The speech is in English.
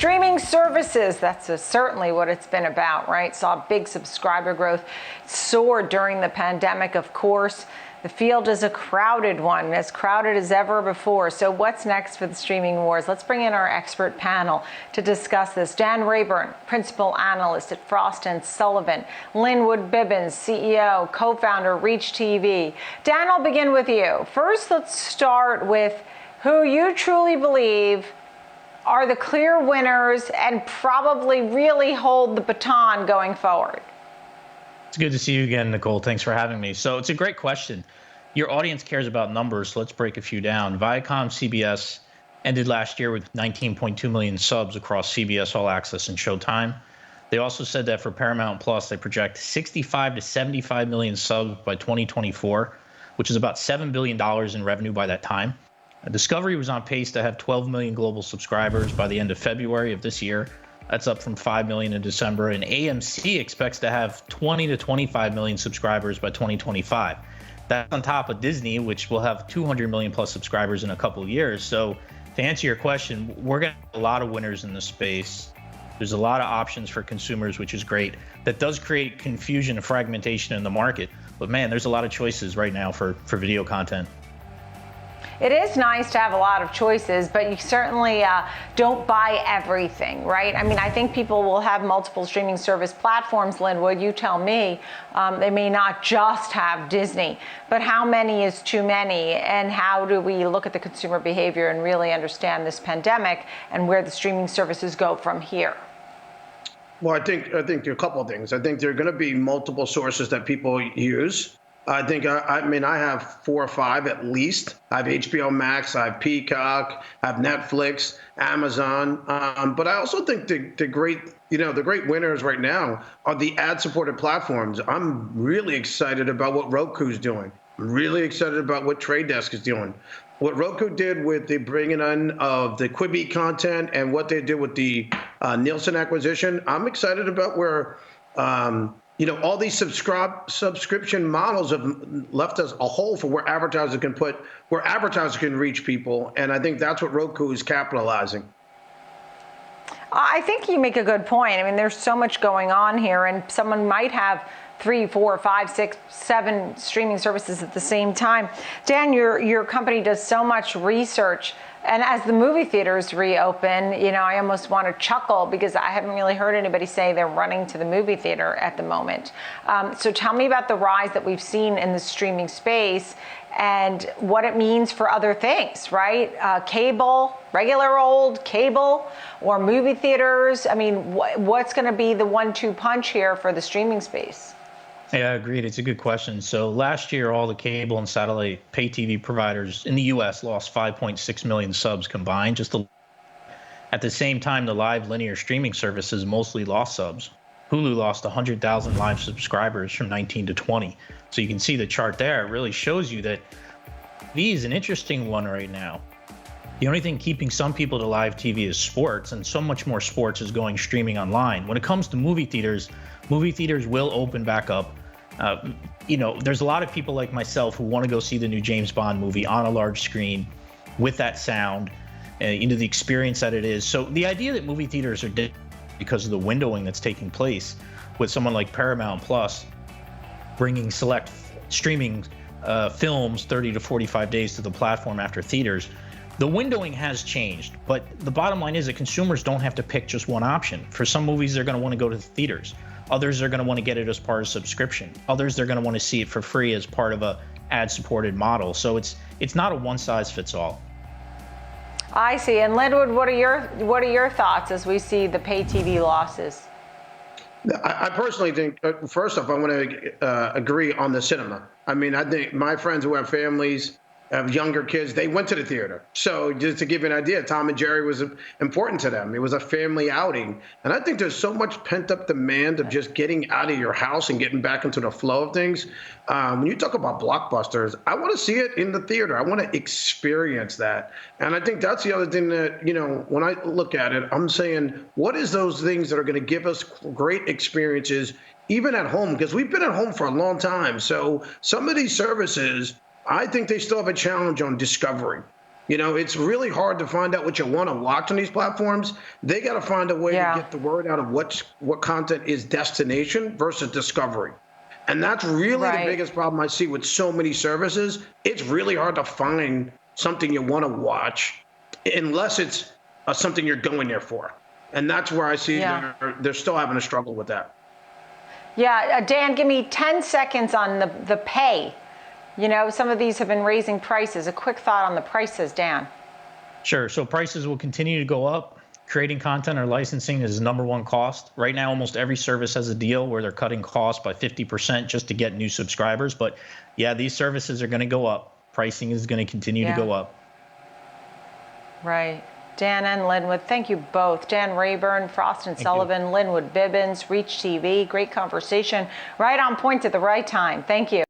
Streaming services, that's certainly what it's been about, right? Saw big subscriber growth soar during the pandemic, of course. The field is a crowded one, as crowded as ever before. So what's next for the streaming wars? Let's bring in our expert panel to discuss this. Dan Rayburn, principal analyst at Frost & Sullivan. Lynnwood Bibbens, CEO, co-founder, Reach TV. Dan, I'll begin with you. First, let's start with who you truly believe are the clear winners and probably really hold the baton going forward. It's good to see you again, Nicole. Thanks for having me. So it's a great question. Your audience cares about numbers, so let's break a few down. Viacom CBS ended last year with 19.2 million subs across CBS All Access and Showtime. They also said that for Paramount Plus, they project 65 to 75 million subs by 2024, which is about $7 billion in revenue by that time. Discovery was on pace to have 12 million global subscribers by the end of February of this year. That's up from 5 million in December, and AMC expects to have 20 to 25 million subscribers by 2025. That's on top of Disney, which will have 200 million plus subscribers in a couple of years. So to answer your question, we're going to have a lot of winners in this space. There's a lot of options for consumers, which is great. That does create confusion and fragmentation in the market. But man, there's a lot of choices right now for video content. It is nice to have a lot of choices, but you certainly don't buy everything, right? I mean, I think people will have multiple streaming service platforms, Lynnwood, you tell me. They may not just have Disney, but how many is too many? And how do we look at the consumer behavior and really understand this pandemic and where the streaming services go from here? Well, I think there are a couple of things. I think there are going to be multiple sources that people use. I think, I mean, I have 4 or 5 at least. I have HBO Max, I have Peacock, I have Netflix, Amazon. But I also think the great winners right now are the ad-supported platforms. I'm really excited about what Roku's doing. I'm really excited about what Trade Desk is doing. What Roku did with the bringing in of the Quibi content and what they did with the Nielsen acquisition, I'm excited about where all these subscription models have left us a hole for where advertisers can reach people. And I think that's what Roku is capitalizing. I think you make a good point. I mean, there's so much going on here, and someone might have 3, 4, 5, 6, 7 streaming services at the same time. Dan, your company does so much research. And as the movie theaters reopen, I almost want to chuckle because I haven't really heard anybody say they're running to the movie theater at the moment. So tell me about the rise that we've seen in the streaming space and what it means for other things, right? Cable, regular old cable, or movie theaters. I mean, what's going to be the 1-2 punch here for the streaming space? Yeah, agreed. It's a good question. So last year, all the cable and satellite pay TV providers in the U.S. lost 5.6 million subs combined. At the same time, the live linear streaming services mostly lost subs. Hulu lost 100,000 live subscribers from 19 to 20. So you can see the chart there. It really shows you that TV is an interesting one right now. The only thing keeping some people to live TV is sports, and so much more sports is going streaming online. When it comes to movie theaters will open back up. There's a lot of people like myself who want to go see the new James Bond movie on a large screen with that sound, the experience that it is. So the idea that movie theaters are dead because of the windowing that's taking place with someone like Paramount Plus bringing select streaming films 30 to 45 days to the platform after theaters, the windowing has changed. But the bottom line is that consumers don't have to pick just one option. For some movies, they're going to want to go to the theaters. Others are going to want to get it as part of subscription. Others, they're going to want to see it for free as part of a ad-supported model. So it's not a one-size-fits-all. I see. And Lynnwood, what are your thoughts as we see the pay TV losses? I personally think, first off, I want to agree on the cinema. I mean, I think my friends who have families, have younger kids, they went to the theater. So just to give you an idea, Tom and Jerry was important to them. It was a family outing. And I think there's so much pent up demand of just getting out of your house and getting back into the flow of things. When you talk about blockbusters, I want to see it in the theater. I want to experience that. And I think that's the other thing that, when I look at it, I'm saying, what is those things that are going to give us great experiences, even at home? Because we've been at home for a long time. So some of these services, I think they still have a challenge on discovery. You know, it's really hard to find out what you want to watch on these platforms. They got to find a way to get the word out of what content is destination versus discovery. And that's really the biggest problem I see with so many services. It's really hard to find something you want to watch unless it's something you're going there for. And that's where I see they're still having a struggle with that. Yeah, Dan, give me 10 seconds on the pay. You know, some of these have been raising prices. A quick thought on the prices, Dan. Sure. So prices will continue to go up. Creating content or licensing is the #1 cost. Right now, almost every service has a deal where they're cutting costs by 50% just to get new subscribers. But yeah, these services are going to go up. Pricing is going to continue to go up. Right. Dan and Lynnwood, thank you both. Dan Rayburn, Frost & Sullivan, Lynnwood Bibbens, Reach TV. Great conversation. Right on point at the right time. Thank you.